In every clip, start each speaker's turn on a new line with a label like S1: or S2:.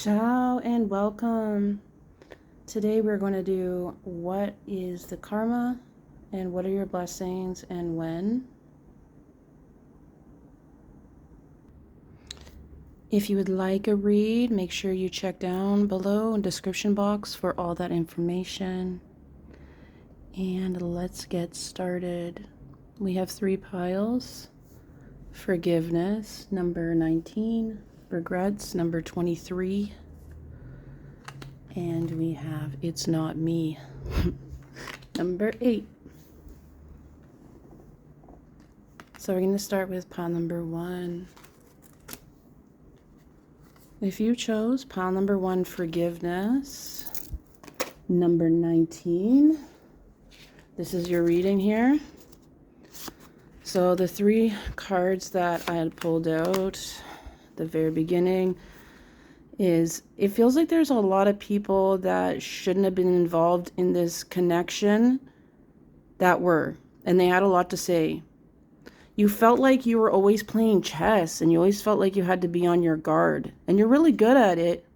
S1: Ciao and welcome. Today we're going to do what is the karma and what are your blessings and when. If you would like a read, make sure you check down below in the description box for all that information. And let's get started. We have 3 piles. Forgiveness, number 19. Regrets, number 23. And we have It's Not Me, number 8. So we're going to start with pile number 1. If you chose pile number 1, Forgiveness, number 19, this is your reading here. So the 3 cards that I had pulled out at the very beginning is, it feels like there's a lot of people that shouldn't have been involved in this connection that were, and they had a lot to say. You felt like you were always playing chess, and you always felt like you had to be on your guard, and you're really good at it.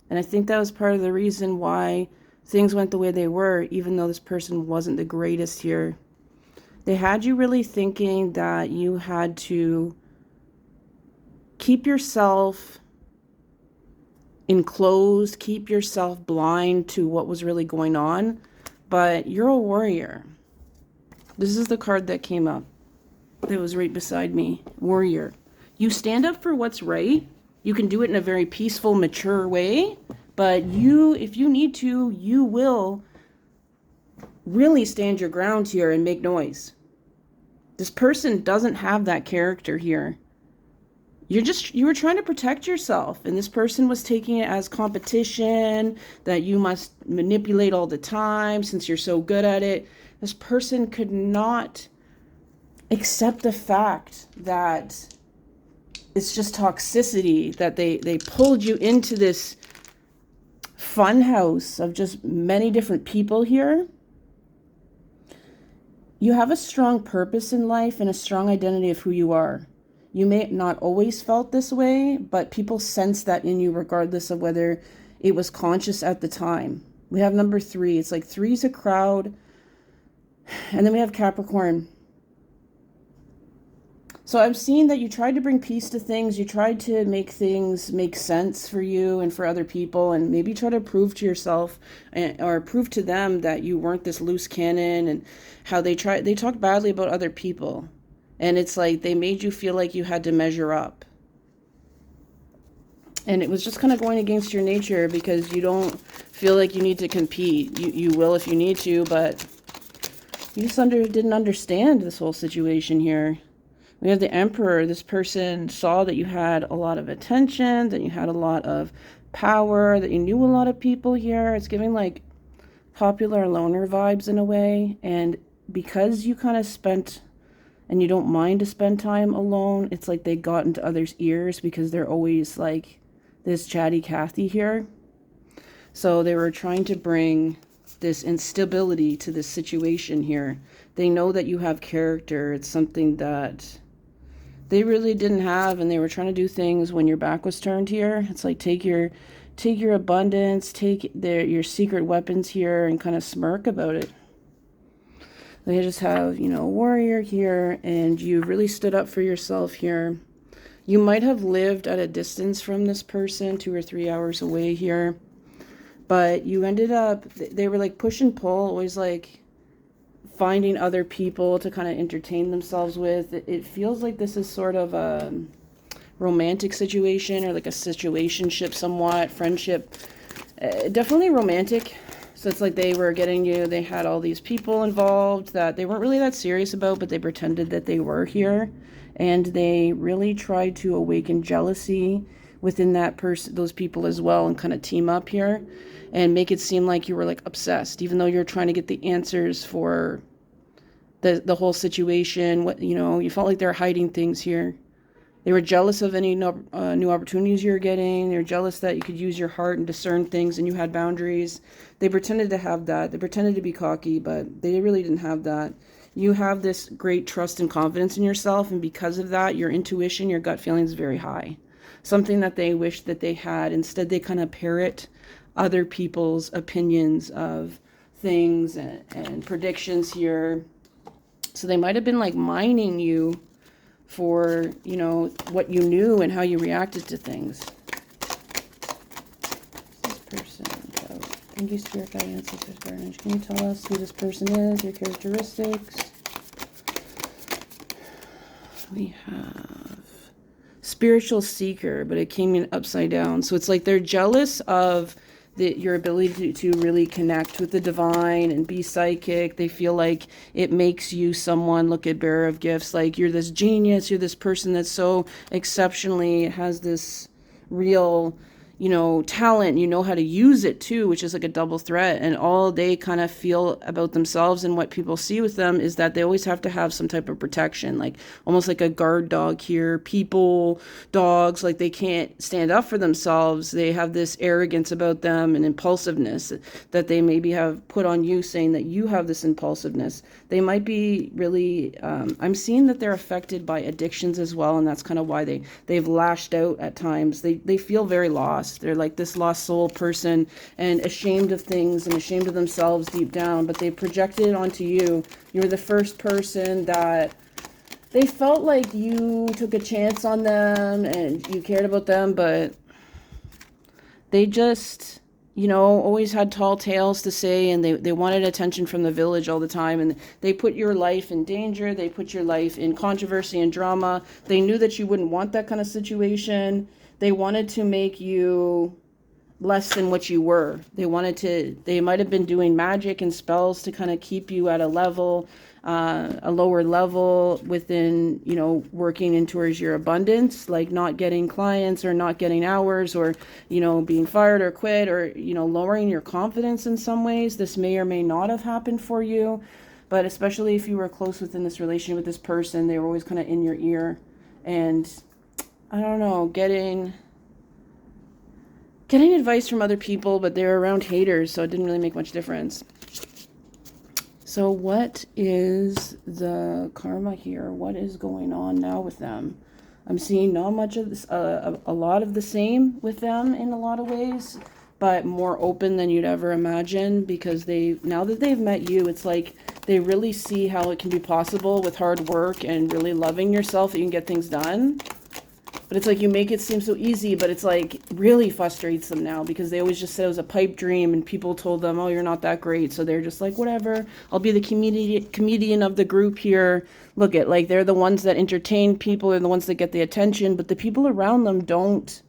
S1: And I think that was part of the reason why things went the way they were, even though this person wasn't the greatest here. They had you really thinking that you had to keep yourself enclosed, keep yourself blind to what was really going on, but you're a warrior. This is the card that came up. That was right beside me. Warrior. You stand up for what's right. You can do it in a very peaceful, mature way, but you, if you need to, you will really stand your ground here and make noise. This person doesn't have that character here. You were trying to protect yourself, and this person was taking it as competition, that you must manipulate all the time since you're so good at it. This person could not accept the fact that it's just toxicity, that they pulled you into this fun house of just many different people here. You have a strong purpose in life and a strong identity of who you are. You may not always felt this way, but people sense that in you regardless of whether it was conscious at the time. We have number 3. It's like 3's a crowd. And then we have Capricorn. So I'm seeing that you tried to bring peace to things. You tried to make things make sense for you and for other people, and maybe try to prove to yourself or prove to them that you weren't this loose cannon, and how they talked badly about other people. And it's like they made you feel like you had to measure up. And it was just kind of going against your nature because you don't feel like you need to compete. You will if you need to, but you just didn't understand this whole situation here. We have the Emperor. This person saw that you had a lot of attention, that you had a lot of power, that you knew a lot of people here. It's giving like popular loner vibes in a way. And because you kind of spent, and you don't mind to spend time alone, it's like they got into others' ears because they're always like this chatty Cathy here. So they were trying to bring this instability to this situation here. They know that you have character. It's something that they really didn't have, and they were trying to do things when your back was turned here. It's like take your abundance, take your secret weapons here, and kind of smirk about it. They just have, a warrior here, and you really stood up for yourself here. You might have lived at a distance from this person, 2 or 3 hours away here, but you ended up, they were like push and pull, always like finding other people to kind of entertain themselves with. It feels like this is sort of a romantic situation, or like a situationship somewhat, friendship, definitely romantic. So it's like they were getting you, they had all these people involved that they weren't really that serious about, but they pretended that they were here. And they really tried to awaken jealousy within that person, those people as well, and kind of team up here and make it seem like you were like obsessed, even though you're trying to get the answers for the whole situation. You felt like they're hiding things here. They were jealous of any new opportunities you were getting. They were jealous that you could use your heart and discern things and you had boundaries. They pretended to have that. They pretended to be cocky, but they really didn't have that. You have this great trust and confidence in yourself, and because of that, your intuition, your gut feeling is very high. something that they wish that they had. Instead, they kind of parrot other people's opinions of things and predictions here. So they might have been like mining you for, you know, what you knew and how you reacted to things. This person, so, thank you, Spirit Guide, Ancestors, Guardians. Can you tell us who this person is, their characteristics? We have spiritual seeker, but it came in upside down. So it's like they're jealous of your ability to really connect with the divine and be psychic. They feel like it makes you someone, look at bearer of gifts, like you're this genius, you're this person that's so exceptionally has this real, you know, talent, you know how to use it too, which is like a double threat. And all they kind of feel about themselves and what people see with them is that they always have to have some type of protection, like almost like a guard dog here. People, dogs, like they can't stand up for themselves. They have this arrogance about them and impulsiveness that they maybe have put on you, saying that you have this impulsiveness. They might be really, I'm seeing that they're affected by addictions as well, and that's kind of why they've lashed out at times. They feel very lost. They're like this lost soul person and ashamed of things and ashamed of themselves deep down, but they projected it onto you. You're the first person that they felt like you took a chance on them and you cared about them, but they just, you know, always had tall tales to say, and they wanted attention from the village all the time, and they put your life in danger. They put your life in controversy and drama. They knew that you wouldn't want that kind of situation. They wanted to make you less than what you were. They might have been doing magic and spells to kind of keep you at a level, a lower level within, you know, working in towards your abundance, like not getting clients or not getting hours or, you know, being fired or quit or, you know, lowering your confidence in some ways. This may or may not have happened for you, but especially if you were close within this relationship with this person, they were always kind of in your ear and, I don't know, getting advice from other people, but they were around haters, so it didn't really make much difference. So what is the karma here? What is going on now with them? I'm seeing not much of this, a lot of the same with them in a lot of ways, but more open than you'd ever imagine, because now that they've met you, it's like they really see how it can be possible with hard work and really loving yourself that you can get things done. But it's like you make it seem so easy, but it's like really frustrates them now because they always just said it was a pipe dream and people told them, oh, you're not that great. So they're just like, whatever, I'll be the comedian of the group here. Look at, like, they're the ones that entertain people. They're the ones that get the attention, but the people around them don't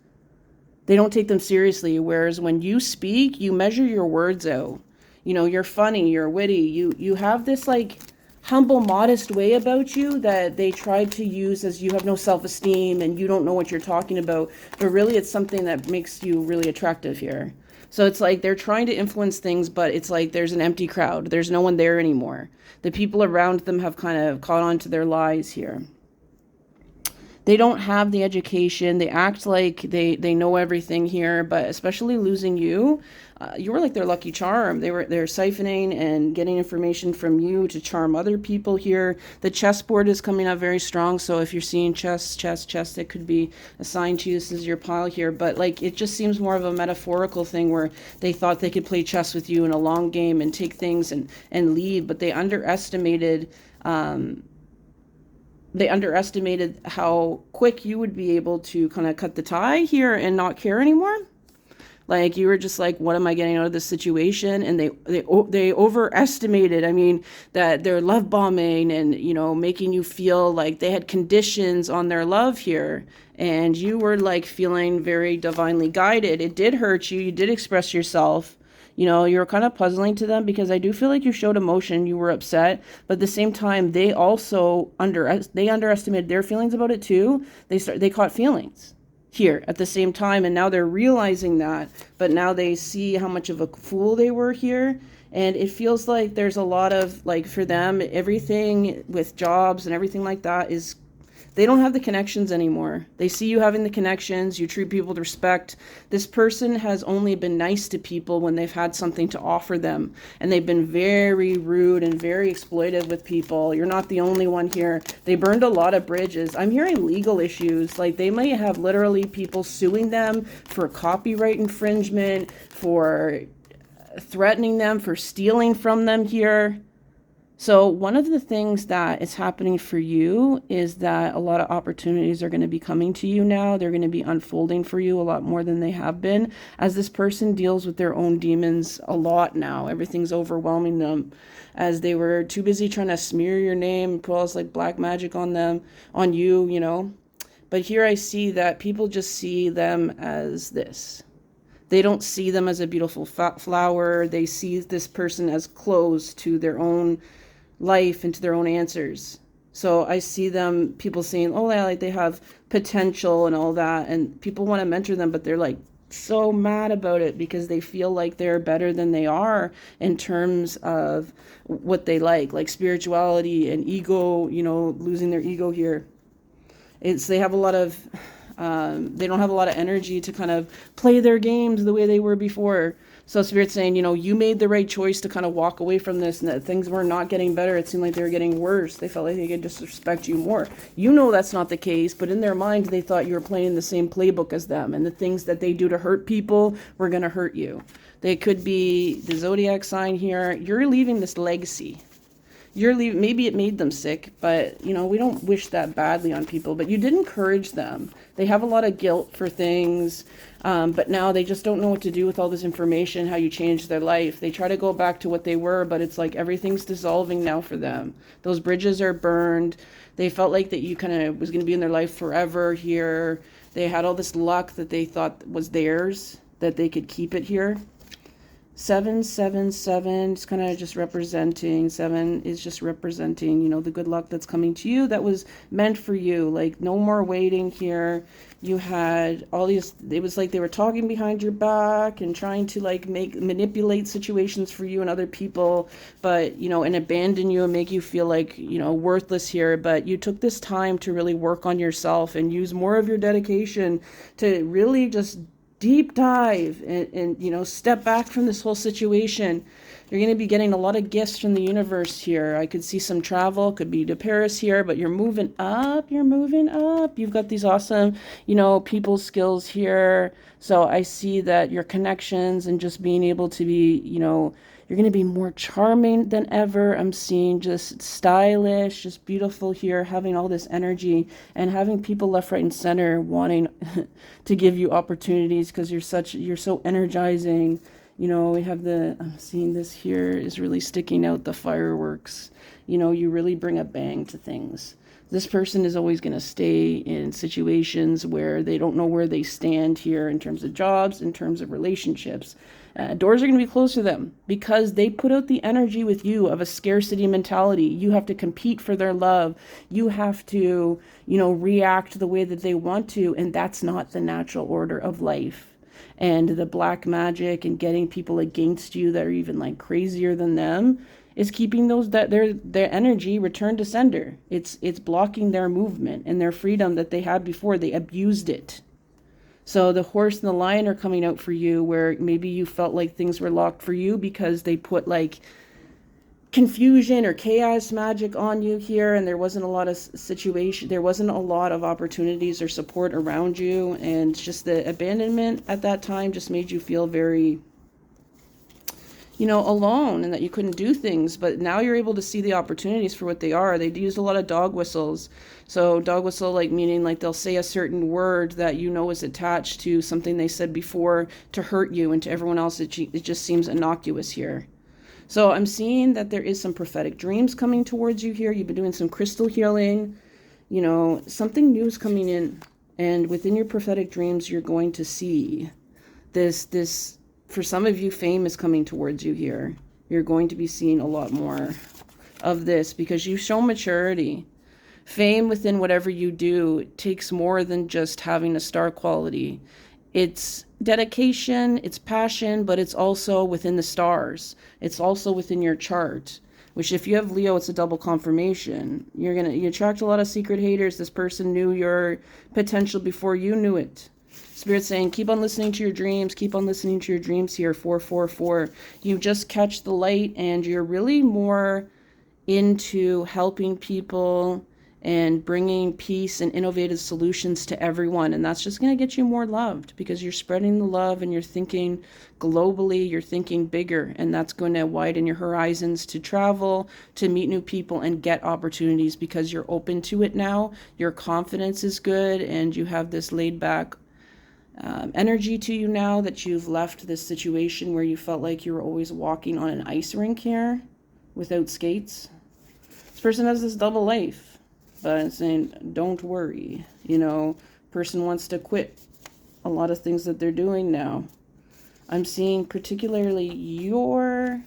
S1: take them seriously. Whereas when you speak, you measure your words out. You know, you're funny, you're witty. You have this like humble, modest way about you that they tried to use as you have no self-esteem and you don't know what you're talking about, but really it's something that makes you really attractive here. So it's like they're trying to influence things, but it's like there's an empty crowd. There's no one there anymore. The people around them have kind of caught on to their lies here. They don't have the education. They act like they know everything here, but especially losing you, you were like their lucky charm. They're siphoning and getting information from you to charm other people here. The chessboard is coming up very strong, so if you're seeing chess, it could be assigned to you. This is your pile here, but like it just seems more of a metaphorical thing where they thought they could play chess with you in a long game and take things and leave, but they underestimated how quick you would be able to kind of cut the tie here and not care anymore. Like you were just like, what am I getting out of this situation? And they overestimated, I mean, that they're love bombing and, you know, making you feel like they had conditions on their love here. And you were like feeling very divinely guided. It did hurt you. You did express yourself. You know, you're kind of puzzling to them because I do feel like you showed emotion. You were upset, but at the same time, they also underestimated their feelings about it too. They caught feelings here at the same time, and now they're realizing that, but now they see how much of a fool they were here. And it feels like there's a lot of, like, for them, everything with jobs and everything like that is They don't have the connections anymore. They see you having the connections. You treat people with respect. This person has only been nice to people when they've had something to offer them. And they've been very rude and very exploitive with people. You're not the only one here. They burned a lot of bridges. I'm hearing legal issues. Like they might have literally people suing them for copyright infringement, for threatening them, for stealing from them here. So one of the things that is happening for you is that a lot of opportunities are going to be coming to you now. They're going to be unfolding for you a lot more than they have been, as this person deals with their own demons a lot now. Everything's overwhelming them, as they were too busy trying to smear your name, put all this like black magic on them, on you, you know. But here I see that people just see them as this. They don't see them as a beautiful flower. They see this person as closed to their own life and to their own answers. So I see them, people saying, oh, like they have potential and all that, and people want to mentor them, but they're like so mad about it because they feel like they're better than they are in terms of what they like spirituality and ego, you know, losing their ego here. They have a lot of they don't have a lot of energy to kind of play their games the way they were before. So Spirit's saying, you know, you made the right choice to kind of walk away from this, and that things were not getting better. It seemed like they were getting worse. They felt like they could disrespect you more. You know that's not the case, but in their mind, they thought you were playing the same playbook as them, and the things that they do to hurt people were going to hurt you. They could be the zodiac sign here. You're leaving this legacy. You're leaving, maybe it made them sick, but, you know, we don't wish that badly on people, but you did encourage them. They have a lot of guilt for things, but now they just don't know what to do with all this information, how you changed their life. They try to go back to what they were, but it's like everything's dissolving now for them. Those bridges are burned. They felt like that you kind of was going to be in their life forever here. They had all this luck that they thought was theirs, that they could keep it here. 777, it's kind of just representing, 7 is just representing, you know, the good luck that's coming to you that was meant for you. Like, no more waiting here. You had all these, it was like they were talking behind your back and trying to like manipulate situations for you and other people, but, you know, and abandon you and make you feel like, you know, worthless here. But you took this time to really work on yourself and use more of your dedication to really just deep dive and you know, step back from this whole situation. You're going to be getting a lot of gifts from the universe here. I could see some travel, could be to Paris here, but you're moving up, You've got these awesome, you know, people skills here. So I see that your connections and just being able to be, you know, you're going to be more charming than ever. I'm seeing just stylish, just beautiful here, having all this energy and having people left, right, and center wanting to give you opportunities because you're so energizing. You know, we have I'm seeing this here is really sticking out, the fireworks. You know, you really bring a bang to things. This person is always going to stay in situations where they don't know where they stand here in terms of jobs, in terms of relationships. Doors are going to be closed to them because they put out the energy with you of a scarcity mentality. You have to compete for their love. You have to, you know, react the way that they want to, and that's not the natural order of life. And the black magic and getting people against you that are even like crazier than them is keeping their energy returned to sender. It's blocking their movement and their freedom that they had before. They abused it. So the horse and the lion are coming out for you, where maybe you felt like things were locked for you because they put like confusion or chaos magic on you here, and there wasn't a lot of there wasn't a lot of opportunities or support around you, and just the abandonment at that time just made you feel very, you know, alone, and that you couldn't do things. But now you're able to see the opportunities for what they are. They use a lot of dog whistles. So dog whistle, like, meaning like they'll say a certain word that you know is attached to something they said before to hurt you, and to everyone else it just seems innocuous here. So I'm seeing that there is some prophetic dreams coming towards you here. You've been doing some crystal healing. You know, something new is coming in. And within your prophetic dreams, you're going to see this, for some of you, fame is coming towards you here. You're going to be seeing a lot more of this because you show maturity. Fame within whatever you do takes more than just having a star quality. It's dedication, it's passion, but it's also within the stars. It's also within your chart. which if you have Leo, it's a double confirmation. You attract a lot of secret haters. This person knew your potential before you knew it. Spirit saying, keep on listening to your dreams. Keep on listening to your dreams here. 444. You just catch the light, and you're really more into helping people and bringing peace and innovative solutions to everyone. And that's just going to get you more loved, because you're spreading the love and you're thinking globally, you're thinking bigger, and that's going to widen your horizons to travel, to meet new people and get opportunities, because you're open to it now. Your confidence is good, and you have this laid back energy to you now that you've left this situation where you felt like you were always walking on an ice rink here without skates. This person has this double life, but it's saying, don't worry. You know, person wants to quit a lot of things that they're doing now. I'm seeing particularly your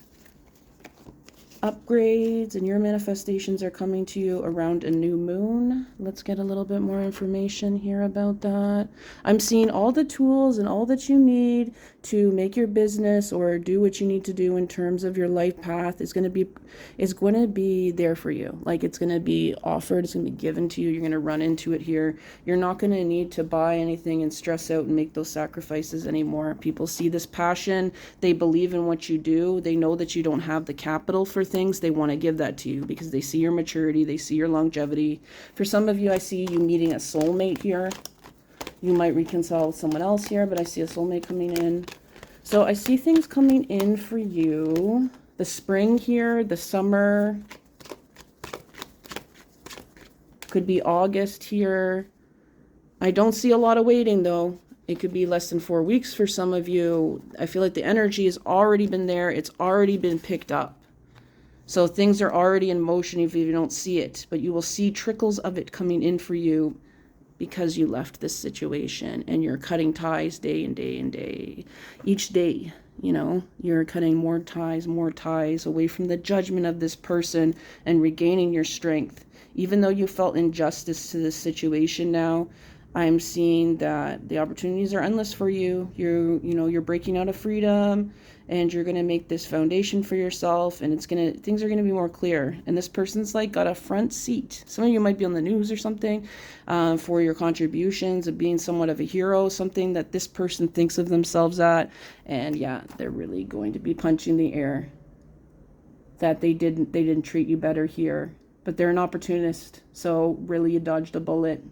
S1: upgrades and your manifestations are coming to you around a new moon. Let's get a little bit more information here about that. I'm seeing all the tools and all that you need to make your business or do what you need to do in terms of your life path is going to be there for you. Like, it's going to be offered, it's going to be given to you. You're going to run into it here. You're not going to need to buy anything and stress out and make those sacrifices anymore. People see this passion. They believe in what you do. They know that you don't have the capital for things. They want to give that to you because they see your maturity. They see your longevity. For some of you, I see you meeting a soulmate here. You might reconcile with someone else here, but I see a soulmate coming in. So I see things coming in for you. The spring here, the summer. Could be August here. I don't see a lot of waiting though. It could be less than 4 weeks for some of you. I feel like the energy has already been there. It's already been picked up. So things are already in motion if you don't see it. But you will see trickles of it coming in for you because you left this situation and you're cutting ties day and day and day. Each day, you know, you're cutting more ties away from the judgment of this person and regaining your strength. Even though you felt injustice to this situation now, I'm seeing that the opportunities are endless for you. You're breaking out of freedom, and you're going to make this foundation for yourself, and things are going to be more clear. And this person's like got a front seat. Some of you might be on the news or something for your contributions of being somewhat of a hero, something that this person thinks of themselves at. And yeah, they're really going to be punching the air that they didn't treat you better here. But they're an opportunist, so really you dodged a bullet.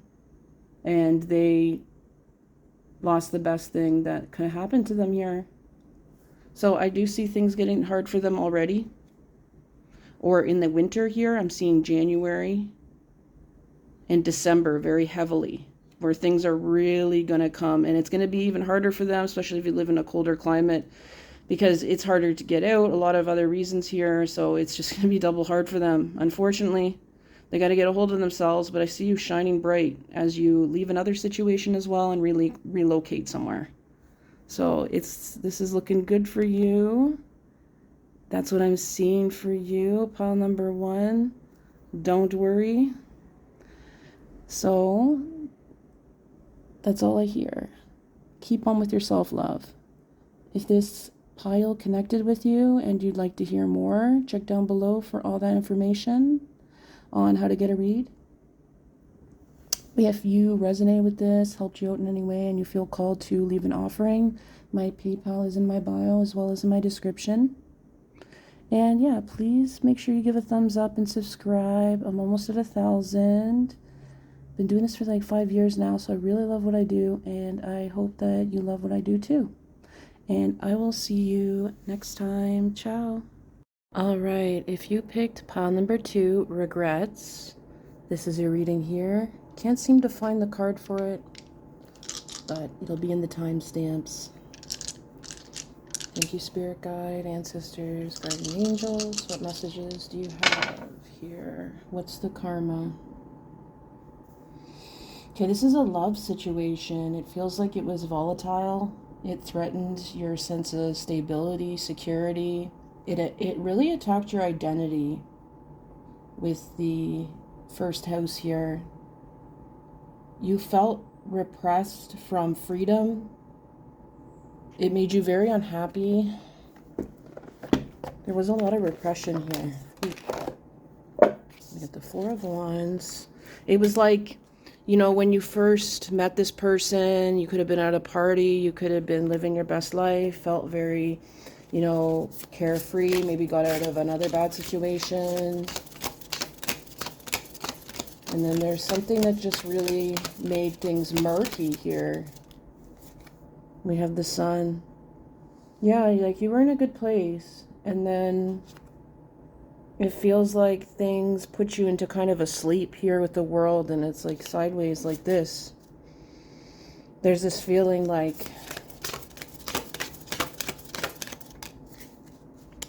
S1: And they lost the best thing that could happen to them here. So I do see things getting hard for them already. Or in the winter here, I'm seeing January and December very heavily, where things are really going to come. And it's going to be even harder for them, especially if you live in a colder climate, because it's harder to get out. A lot of other reasons here. So it's just going to be double hard for them, unfortunately. They got to get a hold of themselves, but I see you shining bright as you leave another situation as well and really relocate somewhere. So this is looking good for you. That's what I'm seeing for you, pile number 1. Don't worry. So that's all I hear. Keep on with your self-love. If this pile connected with you and you'd like to hear more, check down below for all that information on how to get a read. If you resonate with this, helped you out in any way, and you feel called to leave an offering, my PayPal is in my bio as well as in my description. And yeah, please make sure you give a thumbs up and subscribe. I'm almost at 1,000. Been doing this for like 5 years now, so I really love what I do, and I hope that you love what I do too. And I will see you next time. Ciao. All right, if you picked pile number 2, regrets, this is your reading here. Can't seem to find the card for it, but it'll be in the timestamps. Thank you, Spirit Guide, Ancestors, Guardian Angels. What messages do you have here? What's the karma? Okay, this is a love situation. It feels like it was volatile. It threatened your sense of stability, security. It really attacked your identity with the first house here. You felt repressed from freedom. It made you very unhappy. There was a lot of repression here. Four of Wands. It was like, you know, when you first met this person, you could have been at a party, you could have been living your best life, felt very, you know, carefree, maybe got out of another bad situation. And then there's something that just really made things murky here. We have the Sun. Yeah, like you were in a good place. And then it feels like things put you into kind of a sleep here with the world, and it's like sideways like this. There's this feeling like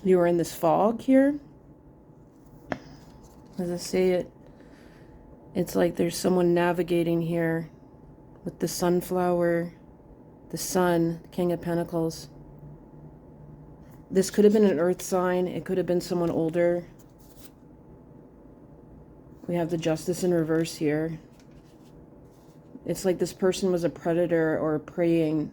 S1: you were in this fog here. As I say it, it's like there's someone navigating here with the sunflower, the Sun, King of Pentacles. This could have been an earth sign. It could have been someone older. We have the Justice in reverse here. It's like this person was a predator or preying.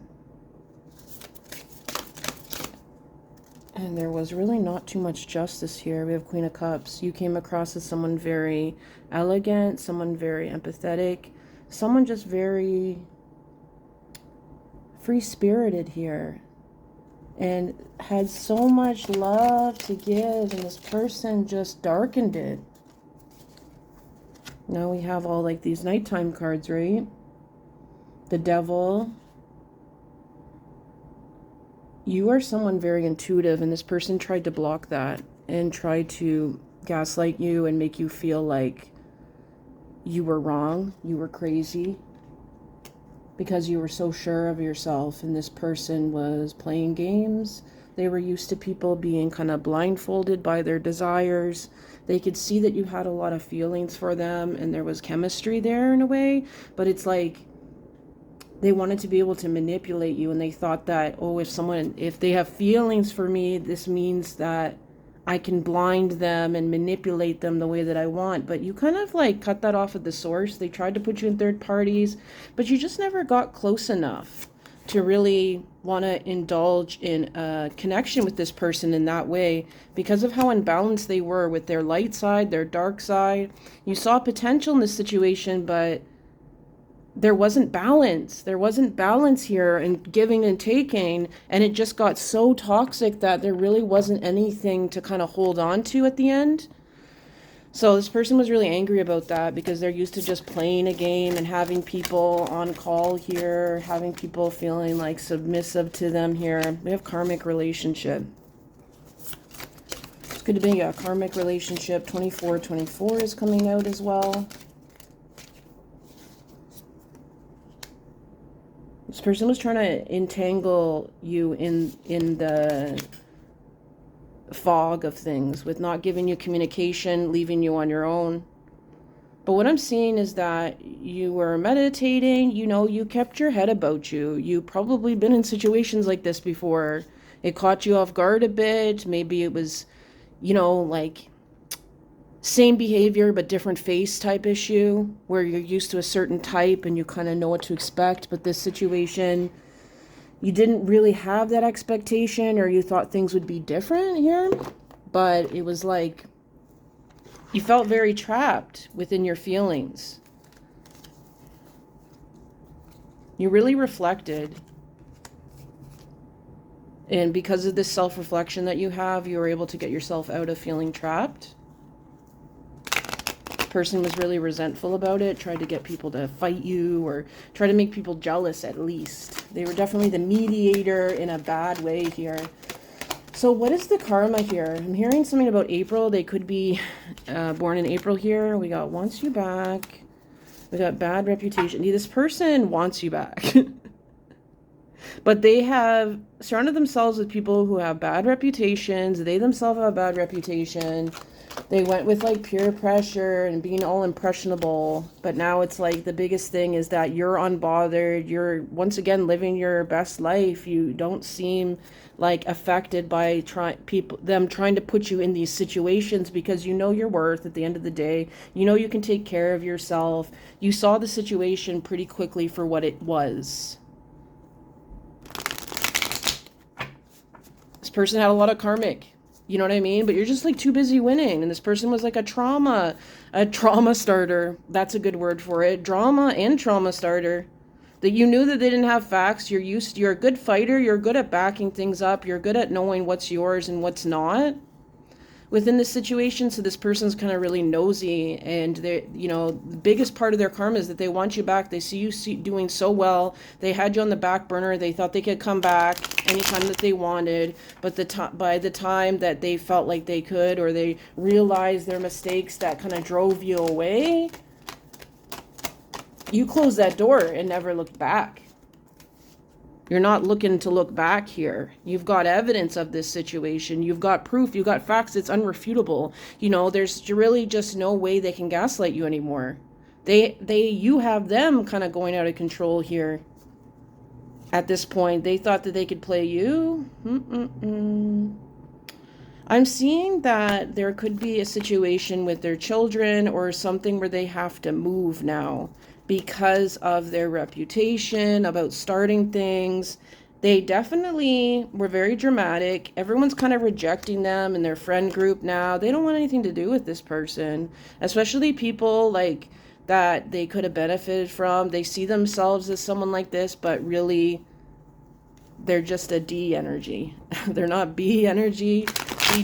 S1: And there was really not too much justice here. We have Queen of Cups. You came across as someone very elegant, someone very empathetic, someone just very free-spirited here. And had so much love to give, and this person just darkened it. Now we have all like these nighttime cards, right? The Devil. You are someone very intuitive, and this person tried to block that and tried to gaslight you and make you feel like you were wrong, you were crazy, because you were so sure of yourself, and this person was playing games. They were used to people being kind of blindfolded by their desires. They could see that you had a lot of feelings for them, and there was chemistry there in a way, but it's like they wanted to be able to manipulate you, and they thought that, oh, if they have feelings for me, this means that I can blind them and manipulate them the way that I want. But you kind of like cut that off at the source. They tried to put you in third parties, but you just never got close enough to really want to indulge in a connection with this person in that way, because of how unbalanced they were with their light side, their dark side. You saw potential in this situation, but there wasn't balance. There wasn't balance here in giving and taking, and it just got so toxic that there really wasn't anything to kind of hold on to at the end. So this person was really angry about that, because they're used to just playing a game and having people on call here, having people feeling like submissive to them here. We have karmic relationship. It's good to be a karmic relationship. 24 is coming out as well. This person was trying to entangle you in the fog of things, with not giving you communication, leaving you on your own. But what I'm seeing is that you were meditating, you know, you kept your head about you. You probably been in situations like this before. It caught you off guard a bit. Maybe it was, you know, like same behavior but different face type issue, where you're used to a certain type and you kind of know what to expect. But this situation, you didn't really have that expectation, or you thought things would be different here. But it was like you felt very trapped within your feelings. You really reflected. And because of this self-reflection that you have, you were able to get yourself out of feeling trapped. Person was really resentful about it, tried to get people to fight you, or try to make people jealous at least. They were definitely the mediator in a bad way here. So what is the karma here? I'm hearing something about April. They could be born in April here. We got wants you back. We got bad reputation. This person wants you back. But they have surrounded themselves with people who have bad reputations. They themselves have a bad reputation. They went with like peer pressure and being all impressionable. But now it's like the biggest thing is that you're unbothered. You're once again living your best life. You don't seem like affected by them trying to put you in these situations, because you know your worth at the end of the day. You know you can take care of yourself. You saw the situation pretty quickly for what it was. This person had a lot of karmic. You know what I mean? But you're just like too busy winning. And this person was like a trauma starter. That's a good word for it. Drama and trauma starter. That you knew that they didn't have facts. You're a good fighter. You're good at backing things up. You're good at knowing what's yours and what's not within this situation. So this person's kind of really nosy, and they, you know, the biggest part of their karma is that they want you back. They see you doing so well. They had you on the back burner. They thought they could come back anytime that they wanted, but by the time that they felt like they could, or they realized their mistakes that kind of drove you away, you closed that door and never looked back. You're not looking to look back here. You've got evidence of this situation. You've got proof. You've got facts. It's unrefutable. You know, there's really just no way they can gaslight you anymore. You have them kind of going out of control here. At this point, they thought that they could play you. I'm seeing that there could be a situation with their children or something where they have to move now, because of their reputation about starting things. They definitely were very dramatic. Everyone's kind of rejecting them in their friend group now. They don't want anything to do with this person, especially people like that they could have benefited from. They see themselves as someone like this, but really they're just a D energy. They're not B energy,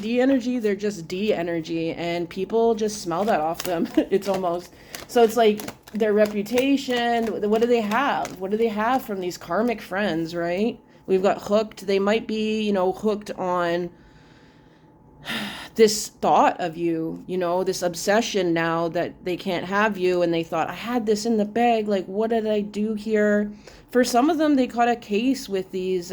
S1: D energy. They're just D energy, and people just smell that off them. It's almost, so it's like their reputation. What do they have? What do they have from these karmic friends, right? We've got hooked. They might be, you know, hooked on this thought of you, you know, this obsession now that they can't have you, and they thought, I had this in the bag, like, what did I do here? For some of them, they caught a case with these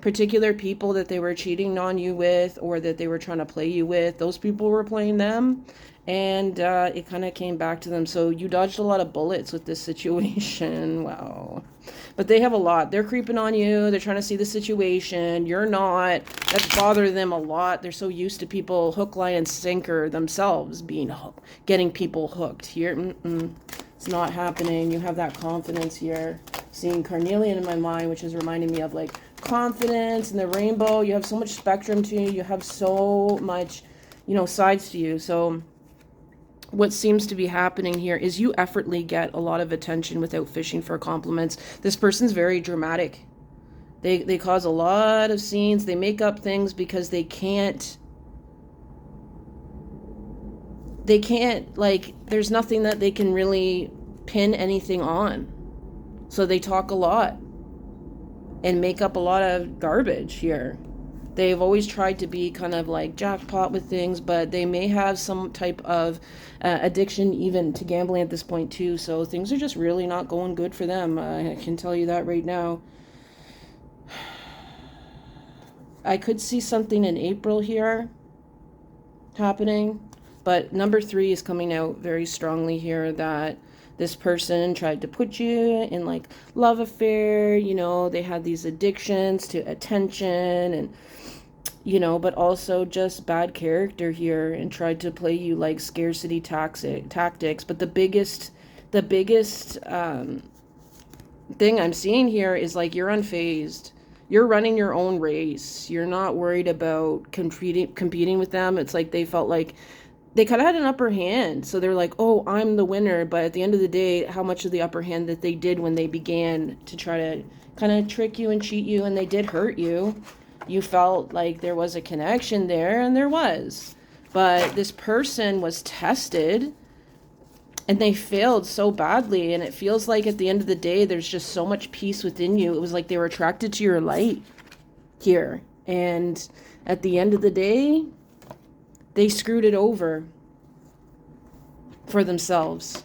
S1: particular people that they were cheating on you with, or that they were trying to play you with. Those people were playing them, and it kind of came back to them. So you dodged a lot of bullets with this situation. Wow. But they have a lot. They're creeping on you. They're trying to see the situation. You're not. That's bothering them a lot. They're so used to people hook, line, and sinker themselves getting people hooked. Here, it's not happening. You have that confidence here. Seeing carnelian in my mind, which is reminding me of like confidence and the rainbow. You have so much spectrum to you. You have so much, you know, sides to you. So what seems to be happening here is you effortlessly get a lot of attention without fishing for compliments. This person's very dramatic. They cause a lot of scenes. They make up things because they can't, like, there's nothing that they can really pin anything on. So they talk a lot and make up a lot of garbage here. They've always tried to be kind of like jackpot with things, but they may have some type of addiction even to gambling at this point too. So things are just really not going good for them. I can tell you that right now. I could see something in April here happening, but number 3 is coming out very strongly here, that this person tried to put you in like love affair, you know, they had these addictions to attention and, you know, but also just bad character here, and tried to play you like scarcity tactics. But the biggest thing I'm seeing here is like you're unfazed. You're running your own race. You're not worried about competing with them. It's like they felt like they kind of had an upper hand. So they're like, oh, I'm the winner. But at the end of the day, how much of the upper hand that they did when they began to try to kind of trick you and cheat you, and they did hurt you. You felt like there was a connection there, and there was. But this person was tested, and they failed so badly. And it feels like at the end of the day, there's just so much peace within you. It was like they were attracted to your light here. And at the end of the day, they screwed it over for themselves.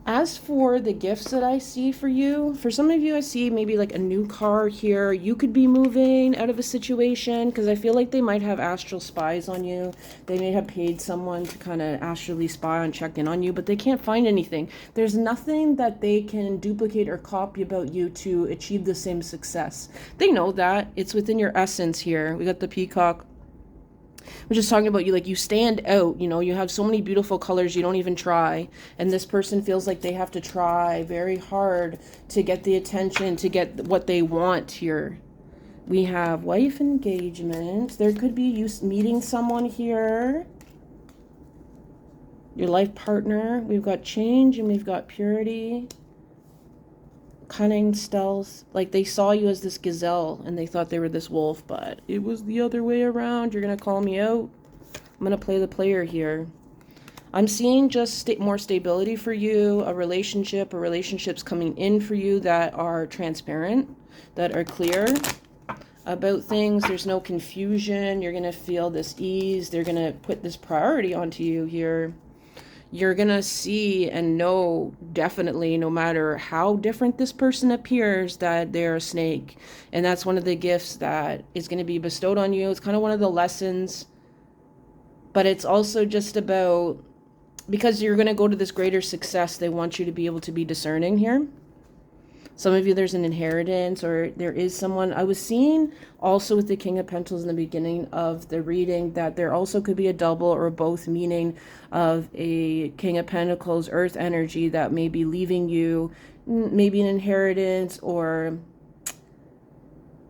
S1: As for the gifts that I see for you, for some of you, I see maybe like a new car here. You could be moving out of a situation, because I feel like they might have astral spies on you. They may have paid someone to kind of astrally spy and check in on you, but they can't find anything. There's nothing that they can duplicate or copy about you to achieve the same success. They know that. It's within your essence here. We got the peacock. We're just talking about you, like you stand out, you know, you have so many beautiful colors, you don't even try. And this person feels like they have to try very hard to get the attention, to get what they want here. We have wife engagement. There could be you meeting someone here. Your life partner. We've got change and we've got purity. Cunning, stealth. Like they saw you as this gazelle and they thought they were this wolf, but it was the other way around. You're going to call me out. I'm going to play the player here. I'm seeing just more stability for you, a relationship or relationships coming in for you that are transparent, that are clear about things. There's no confusion. You're going to feel this ease. They're going to put this priority onto you here. You're going to see and know definitely, no matter how different this person appears, that they're a snake. And that's one of the gifts that is going to be bestowed on you. It's kind of one of the lessons. But it's also just about, because you're going to go to this greater success, they want you to be able to be discerning here. Some of you, there's an inheritance, or there is someone. I was seeing also with the King of Pentacles in the beginning of the reading that there also could be a double or both meaning of a King of Pentacles earth energy that may be leaving you, maybe an inheritance, or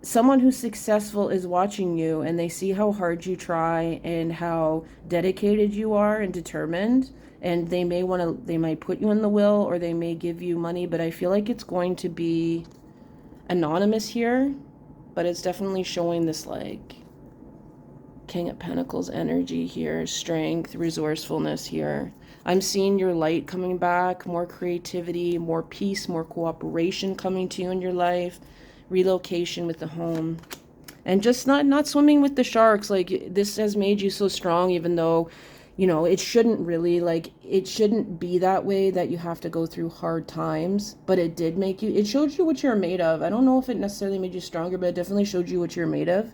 S1: someone who's successful is watching you and they see how hard you try and how dedicated you are and determined. And they might put you in the will, or they may give you money, but I feel like it's going to be anonymous here, but it's definitely showing this like King of Pentacles energy here, strength, resourcefulness here. I'm seeing your light coming back, more creativity, more peace, more cooperation coming to you in your life, relocation with the home, and just not swimming with the sharks. Like this has made you so strong, even though, you know, it shouldn't really, like, it shouldn't be that way, that you have to go through hard times, but it did make you, it showed you what you're made of. I don't know if it necessarily made you stronger, but it definitely showed you what you're made of.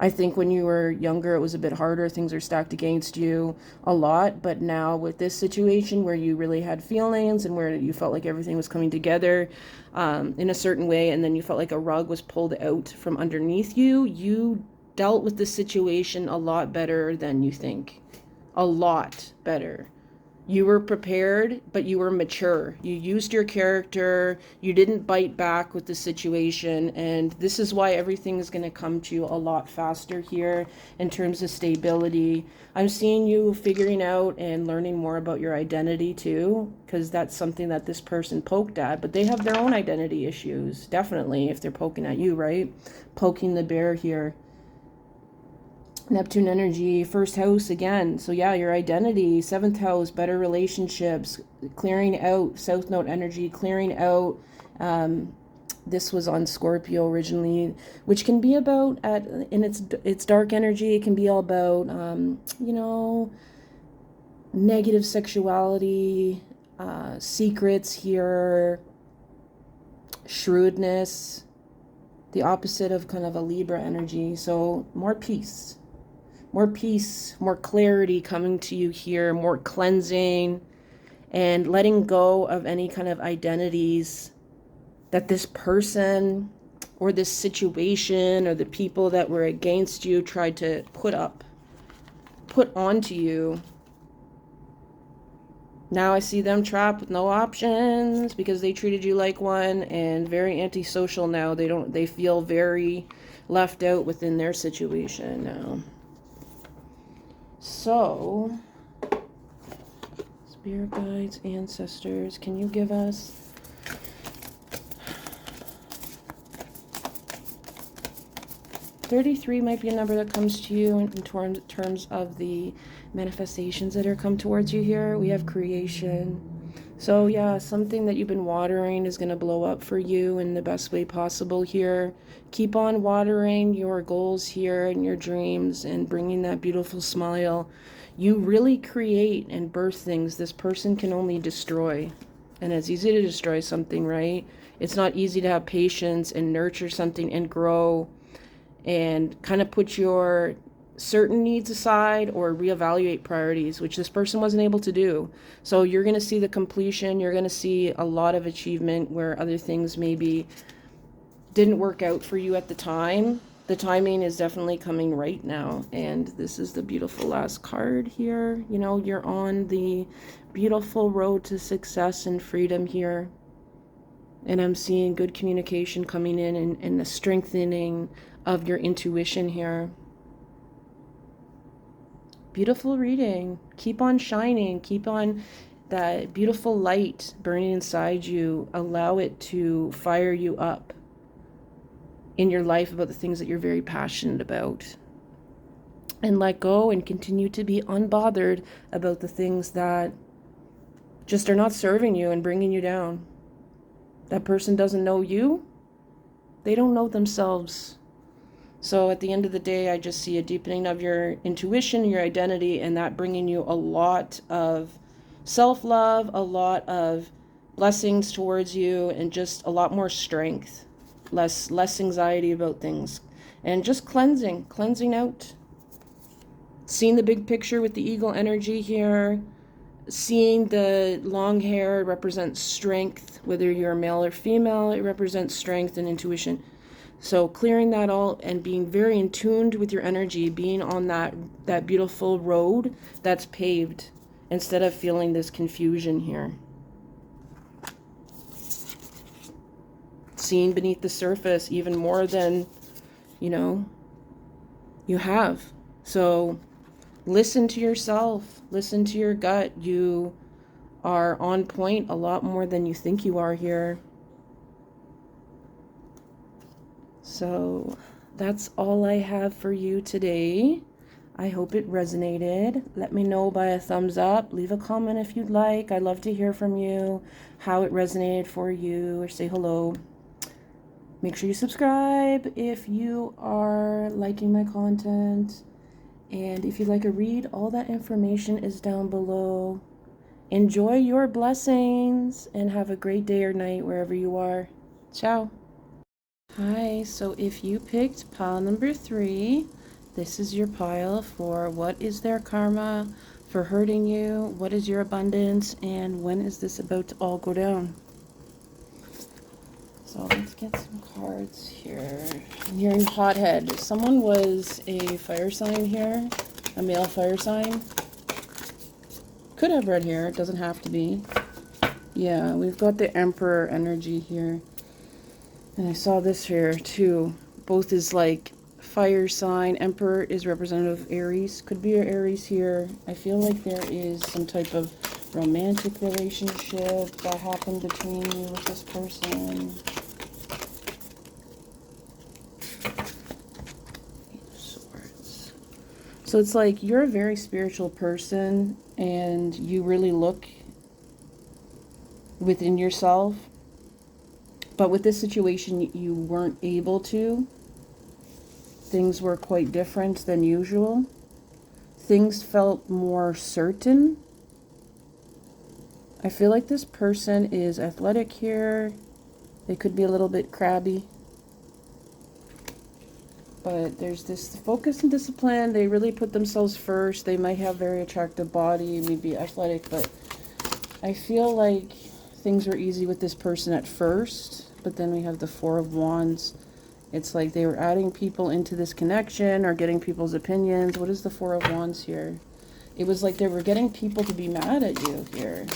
S1: I think when you were younger, it was a bit harder. Things are stacked against you a lot. But now with this situation where you really had feelings and where you felt like everything was coming together in a certain way, and then you felt like a rug was pulled out from underneath you, you dealt with the situation a lot better than you think. A lot better. You were prepared, but you were mature. You used your character. You didn't bite back with the situation. And this is why everything is going to come to you a lot faster here in terms of stability. I'm seeing you figuring out and learning more about your identity too, because that's something that this person poked at. But they have their own identity issues, definitely, if they're poking at you, right? Poking the bear here. Neptune energy, first house again. So yeah, your identity, seventh house, better relationships, clearing out, south node energy, clearing out. This was on Scorpio originally, which can be about, in its dark energy, it can be all about, you know, negative sexuality, secrets here, shrewdness, the opposite of kind of a Libra energy. So more peace. More peace, more clarity coming to you here, more cleansing, and letting go of any kind of identities that this person or this situation or the people that were against you tried to put onto you. Now I see them trapped with no options because they treated you like one, and very antisocial now. They feel very left out within their situation now. So, spirit guides, ancestors, can you give us $33 might be a number that comes to you in terms of the manifestations that are come towards you here. We have creation. So yeah, something that you've been watering is going to blow up for you in the best way possible here. Keep on watering your goals here and your dreams and bringing that beautiful smile. You really create and birth things this person can only destroy. And it's easy to destroy something, right? It's not easy to have patience and nurture something and grow and kind of put your certain needs aside or reevaluate priorities, which this person wasn't able to do. So you're going to see the completion. You're going to see a lot of achievement where other things maybe didn't work out for you at the time. The timing is definitely coming right now. And this is the beautiful last card here. You know, you're on the beautiful road to success and freedom here. And I'm seeing good communication coming in and the strengthening of your intuition here. Beautiful reading. Keep on shining. Keep on that beautiful light burning inside you. Allow it to fire you up in your life about the things that you're very passionate about. And let go and continue to be unbothered about the things that just are not serving you and bringing you down. That person doesn't know you. They don't know themselves. So at the end of the day, I just see a deepening of your intuition, your identity, and that bringing you a lot of self-love, a lot of blessings towards you, and just a lot more strength, less anxiety about things, and just cleansing out. Seeing the big picture with the eagle energy here. Seeing the long hair represents strength, whether you're male or female, it represents strength and intuition. So clearing that all and being very in tuned with your energy, being on that beautiful road that's paved instead of feeling this confusion here. Seeing beneath the surface even more than, you have. So listen to yourself. Listen to your gut. You are on point a lot more than you think you are here. So that's all I have for you today. I hope it resonated. Let me know by a thumbs up. Leave a comment if you'd like. I'd love to hear from you, how it resonated for you, or say hello. Make sure you subscribe if you are liking my content. And if you'd like a read, all that information is down below. Enjoy your blessings and have a great day or night wherever you are. Ciao. Hi, so if you picked pile number 3, this is your pile for what is their karma for hurting you, what is your abundance, and when is this about to all go down? So let's get some cards here. I'm hearing hothead. Someone was a fire sign here, a male fire sign. Could have red hair, it doesn't have to be. Yeah, we've got the Emperor energy here. And I saw this here too. Both is like fire sign. Emperor is representative of Aries. Could be your Aries here. I feel like there is some type of romantic relationship that happened between you with this person. Swords. So it's like you're a very spiritual person and you really look within yourself. But with this situation, you weren't able to. Things were quite different than usual. Things felt more certain. I feel like this person is athletic here. They could be a little bit crabby. But there's this focus and discipline. They really put themselves first. They might have very attractive body, maybe athletic, but I feel like things were easy with this person at first. But then we have the Four of Wands. It's like they were adding people into this connection or getting people's opinions. What is the Four of Wands here? It was like they were getting people to be mad at you here.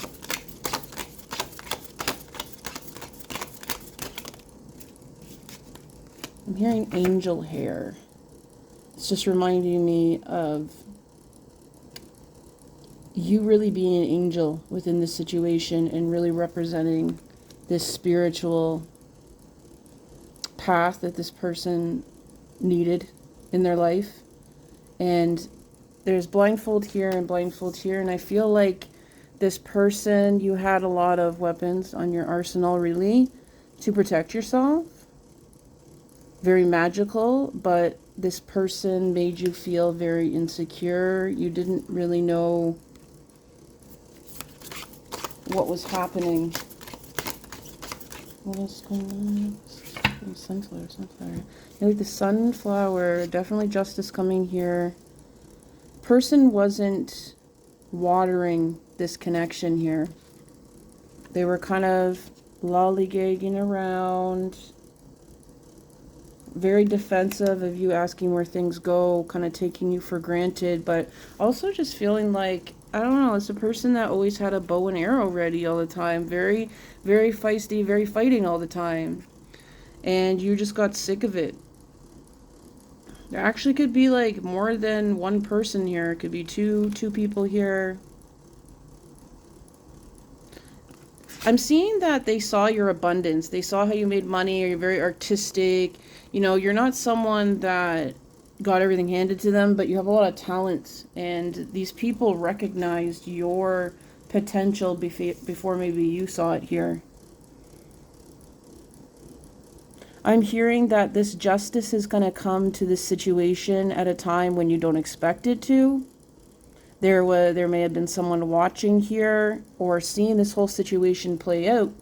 S1: I'm hearing angel hair. It's just reminding me of you really being an angel within this situation and really representing this spiritual path that this person needed in their life. And there's blindfold here and blindfold here, and I feel like this person, you had a lot of weapons on your arsenal really to protect yourself. Very magical, but this person made you feel very insecure. You didn't really know what was happening. What is going on? Sunflower. You like the sunflower. Definitely justice coming here. Person wasn't watering this connection here. They were kind of lollygagging around. Very defensive of you asking where things go. Kind of taking you for granted. But also just feeling like I don't know, it's a person that always had a bow and arrow ready all the time. Very, very feisty, very fighting all the time. And you just got sick of it. There actually could be like more than one person here. It could be two people here. I'm seeing that they saw your abundance. They saw how you made money, or you're very artistic. You know, you're not someone that got everything handed to them, but you have a lot of talent. And these people recognized your potential before maybe you saw it here. I'm hearing that this justice is going to come to this situation at a time when you don't expect it to. There may have been someone watching here or seeing this whole situation play out,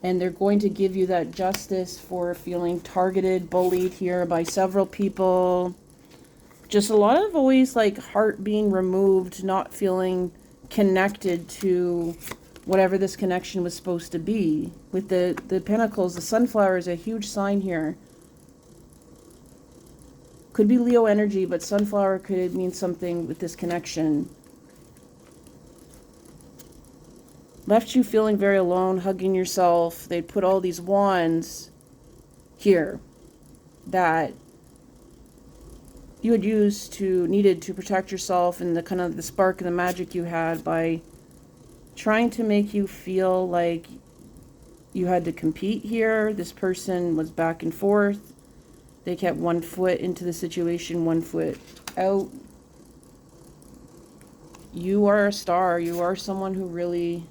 S1: and they're going to give you that justice for feeling targeted, bullied here by several people. Just a lot of always like heart being removed, not feeling connected to whatever this connection was supposed to be. With the pentacles, the sunflower is a huge sign here. Could be Leo energy, but sunflower could mean something with this connection. Left you feeling very alone, hugging yourself. They'd put all these wands here that you had needed to protect yourself and the kind of the spark and the magic you had by trying to make you feel like you had to compete here. This person was back and forth. They kept one foot into the situation, one foot out. You are a star. You are someone who really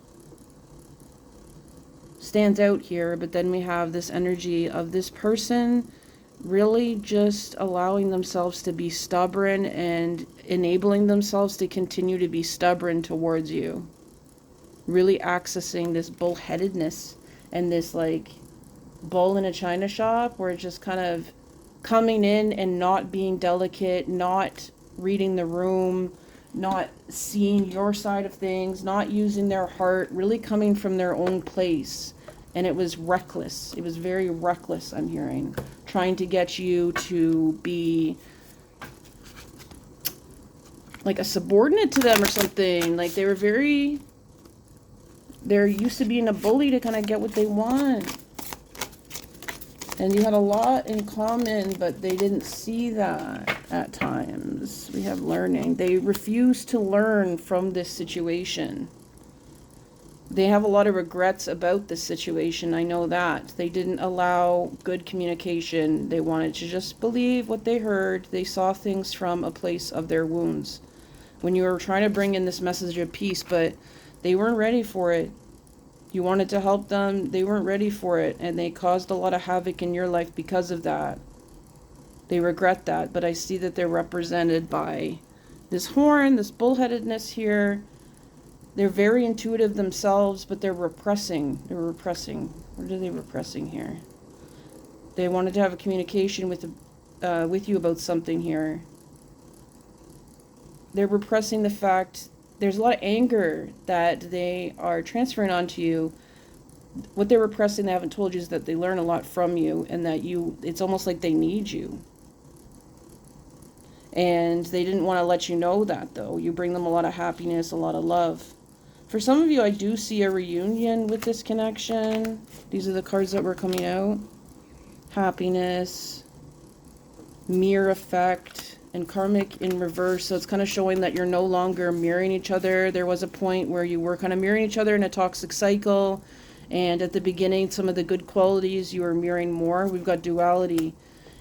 S1: stands out here. But then we have this energy of this person really just allowing themselves to be stubborn and enabling themselves to continue to be stubborn towards you. Really accessing this bullheadedness and this like bull in a china shop, where it's just kind of coming in and not being delicate, not reading the room, not seeing your side of things, not using their heart, really coming from their own place. And it was reckless. It was very reckless, I'm hearing. Trying to get you to be like a subordinate to them or something. Like they were they're used to being a bully to kind of get what they want. And you had a lot in common, but they didn't see that at times. We have learning. They refused to learn from this situation. They have a lot of regrets about this situation. I know that. They didn't allow good communication. They wanted to just believe what they heard. They saw things from a place of their wounds. When you were trying to bring in this message of peace, but they weren't ready for it. You wanted to help them, they weren't ready for it, and they caused a lot of havoc in your life because of that. They regret that, but I see that they're represented by this horn, this bullheadedness here. They're very intuitive themselves, but they're repressing. They're repressing. What are they repressing here? They wanted to have a communication with you about something here. They're repressing the fact. There's a lot of anger that they are transferring onto you. What they're repressing, they haven't told you, is that they learn a lot from you, and that it's almost like they need you. And they didn't want to let you know that, though. You bring them a lot of happiness, a lot of love. For some of you, I do see a reunion with this connection. These are the cards that were coming out. Happiness, mirror effect, and karmic in reverse. So it's kind of showing that you're no longer mirroring each other. There was a point where you were kind of mirroring each other in a toxic cycle, and at the beginning some of the good qualities you were mirroring more. We've got duality.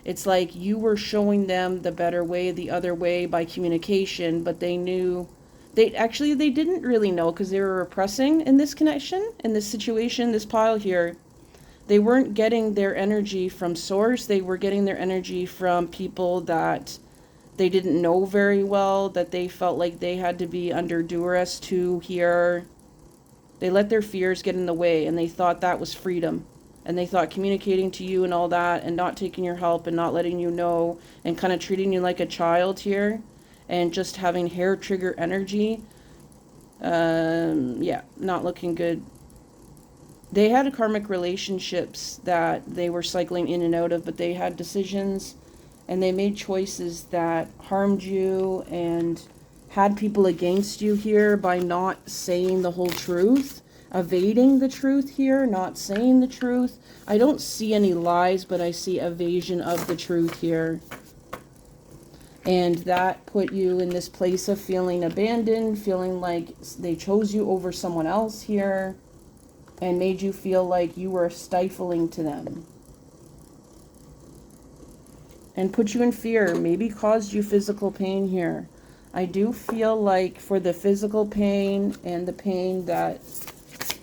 S1: It's like you were showing them the better way, the other way, by communication, but they knew they didn't really know, because they were repressing in this connection, in this situation, this pile here. They weren't getting their energy from source. They were getting their energy from people that they didn't know very well, that they felt like they had to be under duress to here. They let their fears get in the way, and they thought that was freedom. And they thought communicating to you and all that, and not taking your help, and not letting you know, and kind of treating you like a child here, and just having hair trigger energy. Yeah, not looking good. They had karmic relationships that they were cycling in and out of, but they had decisions and they made choices that harmed you and had people against you here by not saying the whole truth, evading the truth here, not saying the truth. I don't see any lies, but I see evasion of the truth here. And that put you in this place of feeling abandoned, feeling like they chose you over someone else here, and made you feel like you were stifling to them. And put you in fear, maybe caused you physical pain here. I do feel like for the physical pain and the pain that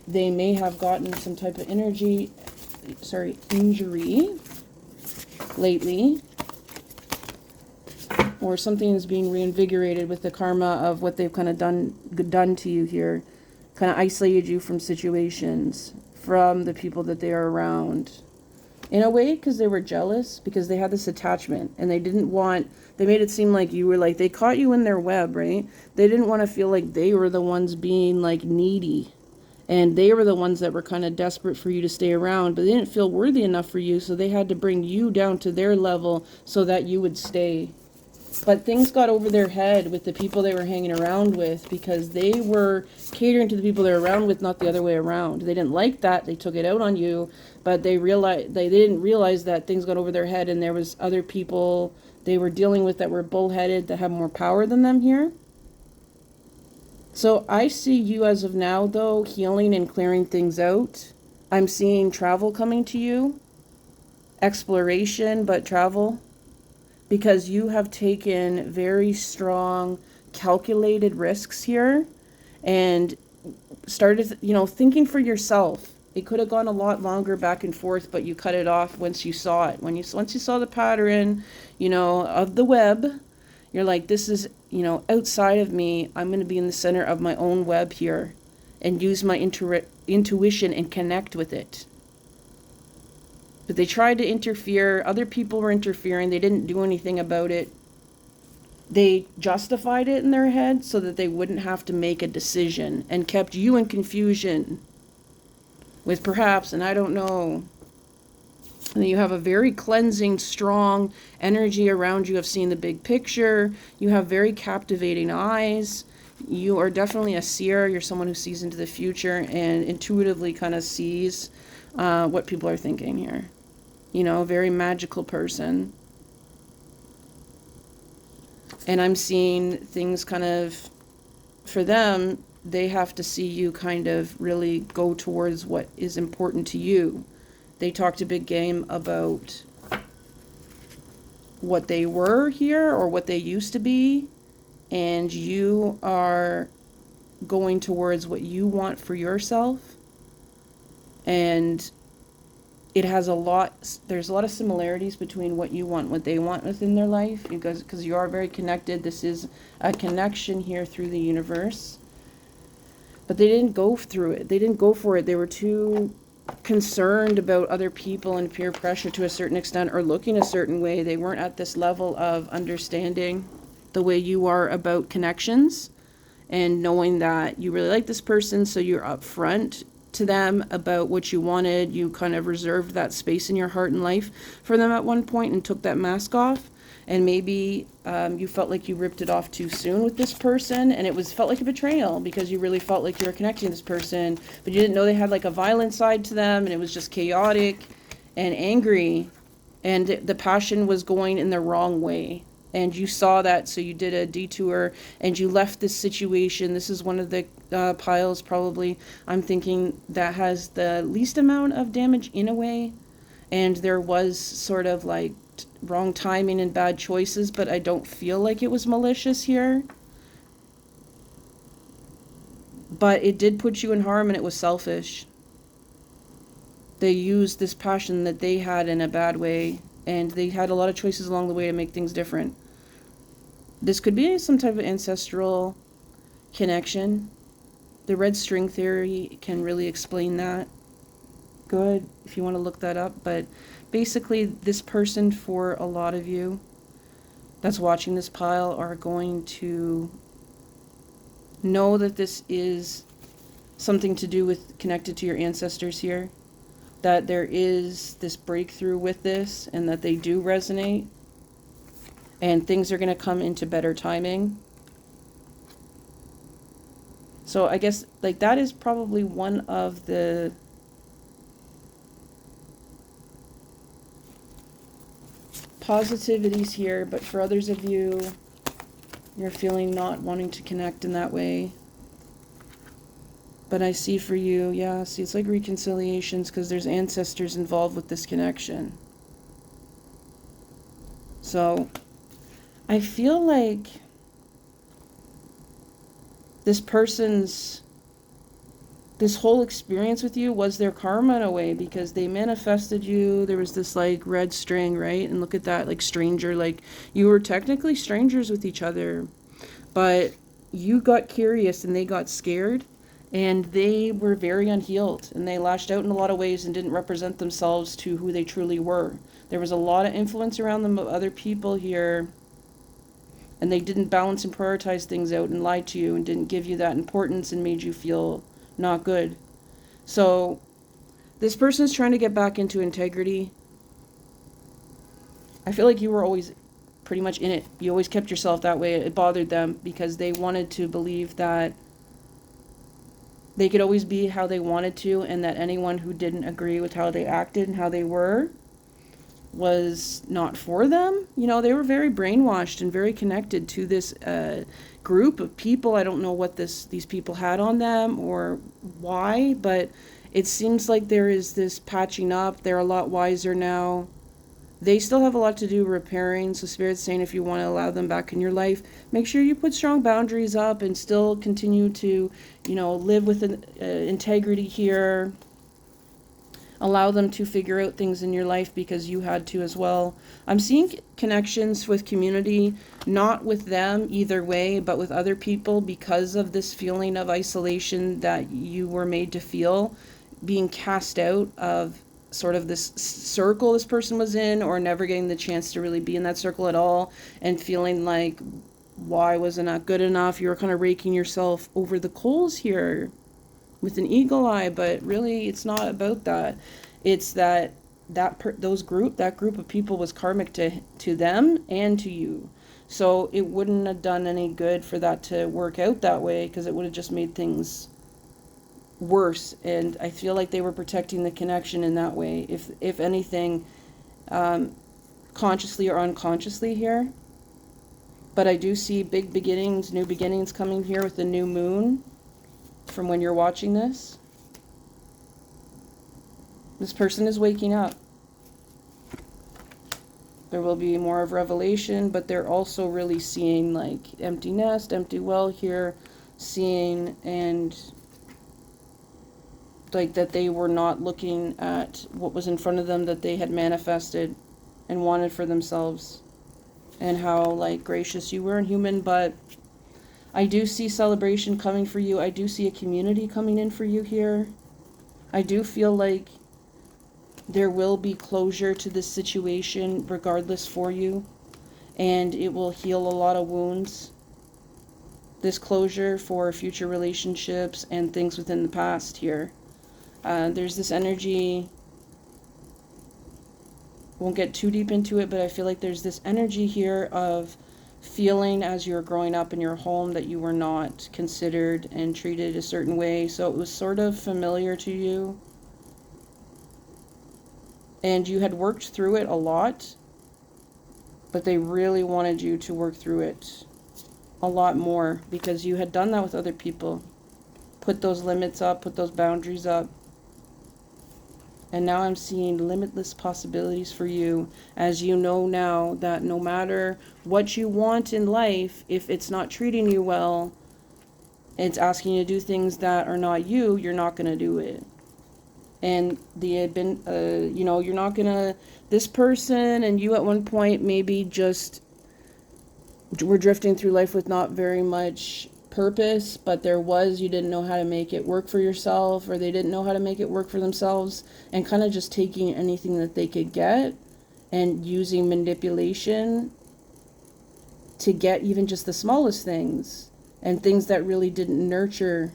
S1: they may have gotten some type of injury lately, or something is being reinvigorated with the karma of what they've kind of done to you here, kind of isolated you from situations, from the people that they are around. In a way, because they were jealous, because they had this attachment, and they made it seem like you were like, they caught you in their web, right? They didn't want to feel like they were the ones being like needy, and they were the ones that were kind of desperate for you to stay around, but they didn't feel worthy enough for you, so they had to bring you down to their level so that you would stay. But things got over their head with the people they were hanging around with, because they were catering to the people they were around with, not the other way around. They didn't like that. They took it out on you, but they didn't realize that things got over their head, and there was other people they were dealing with that were bullheaded, that have more power than them here. So I see you as of now, though, healing and clearing things out. I'm seeing travel coming to you. Exploration, but travel. Because you have taken very strong, calculated risks here, and started, thinking for yourself. It could have gone a lot longer back and forth, but you cut it off once you saw it. Once you saw the pattern, of the web, you're like, this is, outside of me. I'm going to be in the center of my own web here, and use my intuition and connect with it. But they tried to interfere. Other people were interfering. They didn't do anything about it. They justified it in their head so that they wouldn't have to make a decision, and kept you in confusion with perhaps, and I don't know. And you have a very cleansing, strong energy around you of seeing the big picture. You have very captivating eyes. You are definitely a seer. You're someone who sees into the future and intuitively kind of sees what people are thinking here. A very magical person. And I'm seeing things kind of, for them, they have to see you kind of really go towards what is important to you. They talked a big game about what they were here, or what they used to be, and you are going towards what you want for yourself. And there's a lot of similarities between what you want, what they want within their life, because you are very connected. This is a connection here through the universe. But they didn't go through it. They didn't go for it. They were too concerned about other people and peer pressure to a certain extent, or looking a certain way. They weren't at this level of understanding the way you are about connections, and knowing that you really like this person, so you're upfront to them about what you wanted. You kind of reserved that space in your heart and life for them at one point, and took that mask off. And maybe you felt like you ripped it off too soon with this person, and it felt like a betrayal, because you really felt like you were connecting to this person, but you didn't know they had like a violent side to them, and it was just chaotic and angry, and the passion was going in the wrong way. And you saw that, so you did a detour, and you left this situation. This is one of the piles, probably, I'm thinking, that has the least amount of damage in a way. And there was sort of like wrong timing and bad choices, but I don't feel like it was malicious here. But it did put you in harm, and it was selfish. They used this passion that they had in a bad way, and they had a lot of choices along the way to make things different. This could be some type of ancestral connection. The red string theory can really explain that. Good, if you want to look that up. But basically, this person, for a lot of you that's watching this pile, are going to know that this is something to do with, connected to your ancestors here. That there is this breakthrough with this, and that they do resonate. And things are going to come into better timing. So I guess, like, that is probably one of the positivities here, but for others of you, you're feeling not wanting to connect in that way. But I see for you, yeah, see, it's like reconciliations because there's ancestors involved with this connection. So I feel like this person's, this whole experience with you was their karma in a way, because they manifested you. There was this like red string, right? And look at that, like stranger, like you were technically strangers with each other, but you got curious and they got scared, and they were very unhealed, and they lashed out in a lot of ways and didn't represent themselves to who they truly were. There was a lot of influence around them of other people here, and they didn't balance and prioritize things out and lied to you and didn't give you that importance and made you feel not good. So this person is trying to get back into integrity. I feel like you were always pretty much in it. You always kept yourself that way. It bothered them because they wanted to believe that they could always be how they wanted to, and that anyone who didn't agree with how they acted and how they were was not for them. You know, they were very brainwashed and very connected to this group of people. I don't know what these people had on them or why, but it seems like there is this patching up. They're a lot wiser now. They still have a lot to do repairing, so Spirit's saying if you want to allow them back in your life, make sure you put strong boundaries up and still continue to, you know, live with integrity here. Allow them to figure out things in your life because you had to as well. I'm seeing connections with community, not with them either way, but with other people because of this feeling of isolation that you were made to feel, being cast out of sort of this circle this person was in, or never getting the chance to really be in that circle at all, and feeling like, why wasn't I good enough? You were kind of raking yourself over the coals here with an eagle eye, but really it's not about that. It's that that group of people was karmic to them and to you. So it wouldn't have done any good for that to work out that way, because it would have just made things worse. And I feel like they were protecting the connection in that way, if anything, consciously or unconsciously here. But I do see big beginnings, new beginnings coming here with the new moon from when you're watching this. This person is waking up. There will be more of revelation, but they're also really seeing like empty nest, empty well here, seeing and like that they were not looking at what was in front of them that they had manifested and wanted for themselves, and how like gracious you were and human. But I do see celebration coming for you. I do see a community coming in for you here. I do feel like there will be closure to this situation regardless for you, and it will heal a lot of wounds. This closure for future relationships and things within the past here. There's this energy, won't get too deep into it, but I feel like there's this energy here of feeling as you were growing up in your home that you were not considered and treated a certain way. So it was sort of familiar to you. And you had worked through it a lot, but they really wanted you to work through it a lot more because you had done that with other people. Put those limits up, put those boundaries up. And now I'm seeing limitless possibilities for you, as you know now that no matter what you want in life, if it's not treating you well, it's asking you to do things that are not you, you're not going to do it. And you know, you're not going to, this person and you at one point maybe just were drifting through life with not very much purpose, but you didn't know how to make it work for yourself, or they didn't know how to make it work for themselves, and kind of just taking anything that they could get and using manipulation to get even just the smallest things, and things that really didn't nurture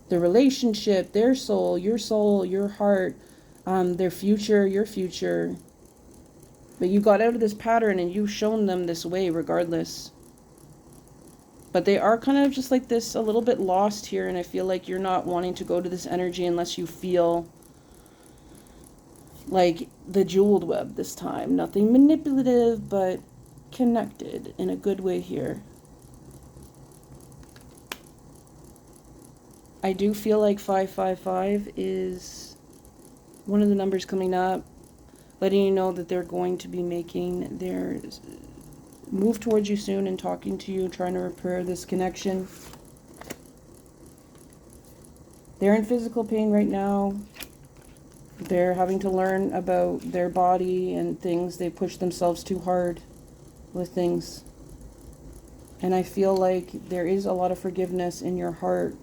S1: the relationship, their soul, your heart, their future, your future. But you got out of this pattern and you've shown them this way regardless. But they are kind of just like this, a little bit lost here, and I feel like you're not wanting to go to this energy unless you feel like the jeweled web this time. Nothing manipulative, but connected in a good way here. I do feel like 555 is one of the numbers coming up, letting you know that they're going to be making their move towards you soon and talking to you, trying to repair this connection. They're in physical pain right now. They're having to learn about their body and things. They push themselves too hard with things. And I feel like there is a lot of forgiveness in your heart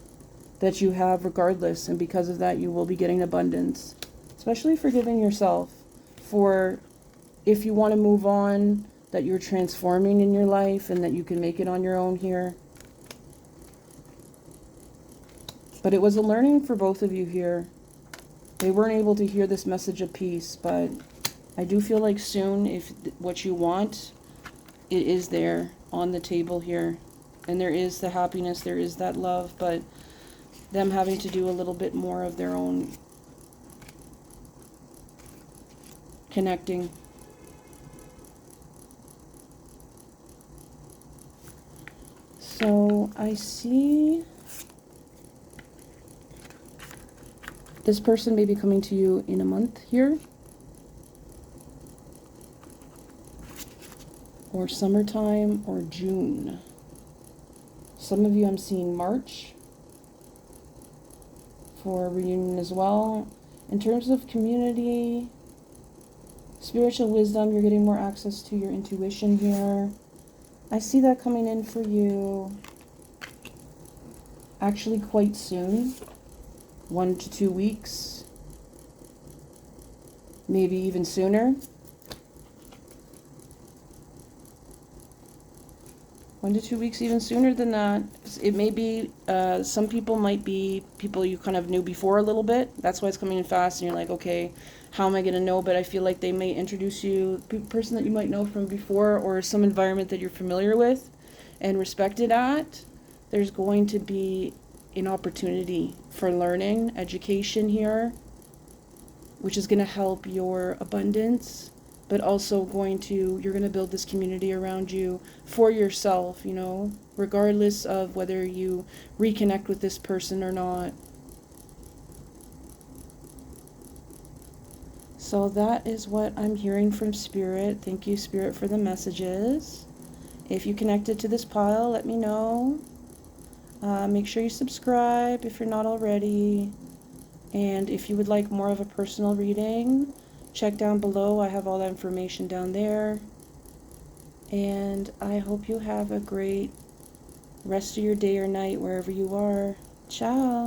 S1: that you have regardless, and because of that you will be getting abundance. Especially forgiving yourself for, if you want to move on, that you're transforming in your life and that you can make it on your own here. But it was a learning for both of you here. They weren't able to hear this message of peace, but I do feel like soon, if what you want, it is there on the table here. And there is the happiness, there is that love, but them having to do a little bit more of their own connecting. So I see this person may be coming to you in a month here, or summertime, or June. Some of you I'm seeing March for a reunion as well. In terms of community, spiritual wisdom, you're getting more access to your intuition here. I see that coming in for you actually quite soon, 1 to 2 weeks, maybe even sooner. 1 to 2 weeks, even sooner than that. It may be, some people might be people you kind of knew before a little bit. That's why it's coming in fast, and you're like, okay, how am I going to know? But I feel like they may introduce you, person that you might know from before, or some environment that you're familiar with and respected at. There's going to be an opportunity for learning, education here, which is going to help your abundance, but also you're going to build this community around you for yourself, you know, regardless of whether you reconnect with this person or not. So that is what I'm hearing from Spirit. Thank you, Spirit, for the messages. If you connected to this pile, let me know. Make sure you subscribe if you're not already. And if you would like more of a personal reading, check down below. I have all that information down there. And I hope you have a great rest of your day or night wherever you are. Ciao.